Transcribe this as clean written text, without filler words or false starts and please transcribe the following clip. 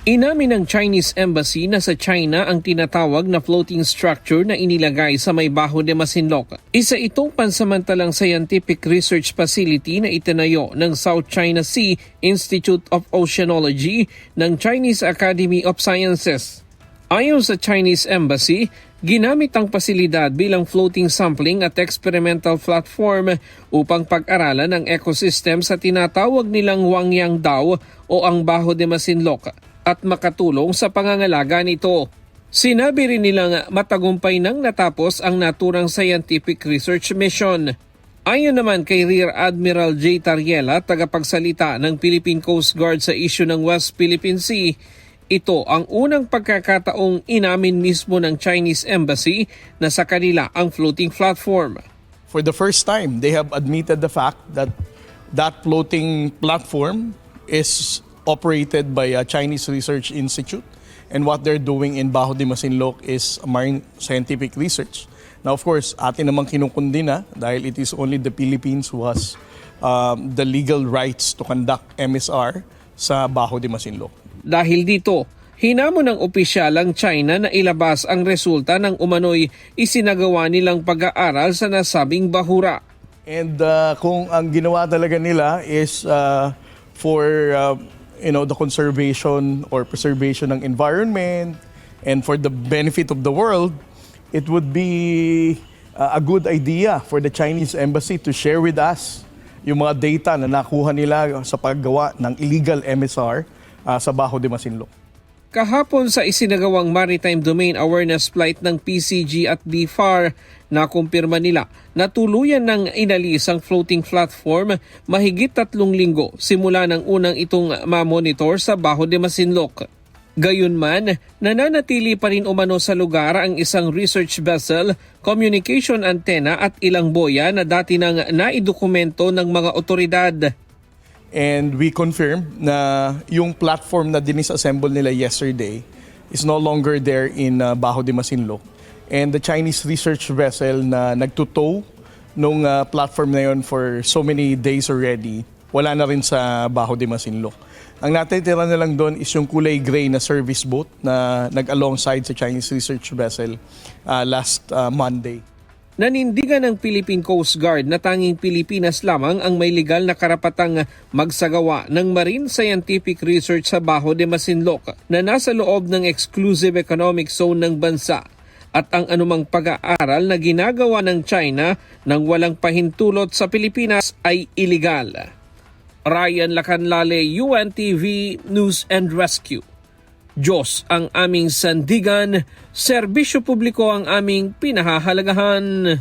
Inamin ng Chinese Embassy na sa China ang tinatawag na floating structure na inilagay sa may Bajo de Masinloc. Isa itong pansamantalang scientific research facility na itinayo ng South China Sea Institute of Oceanology ng Chinese Academy of Sciences. Ayon sa Chinese Embassy, ginamit ang pasilidad bilang floating sampling at experimental platform upang pag-aralan ang ecosystem sa tinatawag nilang Wangyang Dao o ang Bajo de Masinloc at makatulong sa pangangalaga nito. Sinabi rin nilang matagumpay nang natapos ang naturang scientific research mission. Ayon naman kay Rear Admiral J. Tariela, tagapagsalita ng Philippine Coast Guard sa issue ng West Philippine Sea, ito ang unang pagkakataong inamin mismo ng Chinese Embassy na sa kanila ang floating platform. For the first time, they have admitted the fact that that floating platform is operated by a Chinese Research Institute, and what they're doing in Bajo de Masinloc is marine scientific research. Now, of course, atin namang kinukundina dahil it is only the Philippines who has the legal rights to conduct MSR sa Bajo de Masinloc. Dahil dito, hinamon ng opisyal ang China na ilabas ang resulta ng umano'y isinagawa nilang pag-aaral sa nasabing bahura. And kung ang ginawa talaga nila is for the conservation or preservation ng environment and for the benefit of the world, it would be a good idea for the Chinese Embassy to share with us yung mga data na nakuha nila sa paggawa ng illegal MSR sa Bajo de Masinloc. Kahapon sa isinagawang Maritime Domain Awareness Flight ng PCG at BFAR, nakumpirma nila na tuluyan ng inalis ang floating platform mahigit 3 linggo simula ng unang itong ma-monitor sa Bajo de Masinloc. Gayunman, nananatili pa rin umano sa lugar ang isang research vessel, communication antenna at ilang boya na dati nang naidokumento ng mga otoridad. And we confirmed na yung platform na dinisassemble nila yesterday is no longer there in Bajo de Masinloc. And the Chinese research vessel na nagtutow nung platform na yun for so many days already, wala na rin sa Bajo de Masinloc. Ang natitira na lang doon is yung kulay gray na service boat na nag-alongside sa Chinese research vessel last Monday. Nanindigan ng Philippine Coast Guard na tanging Pilipinas lamang ang may legal na karapatang magsagawa ng marine scientific research sa Bajo de Masinloc na nasa loob ng exclusive economic zone ng bansa, at ang anumang pag-aaral na ginagawa ng China nang walang pahintulot sa Pilipinas ay iligal. Ryan Lacanlale, UNTV News and Rescue. Diyos ang aming sandigan, serbisyo publiko ang aming pinahahalagahan.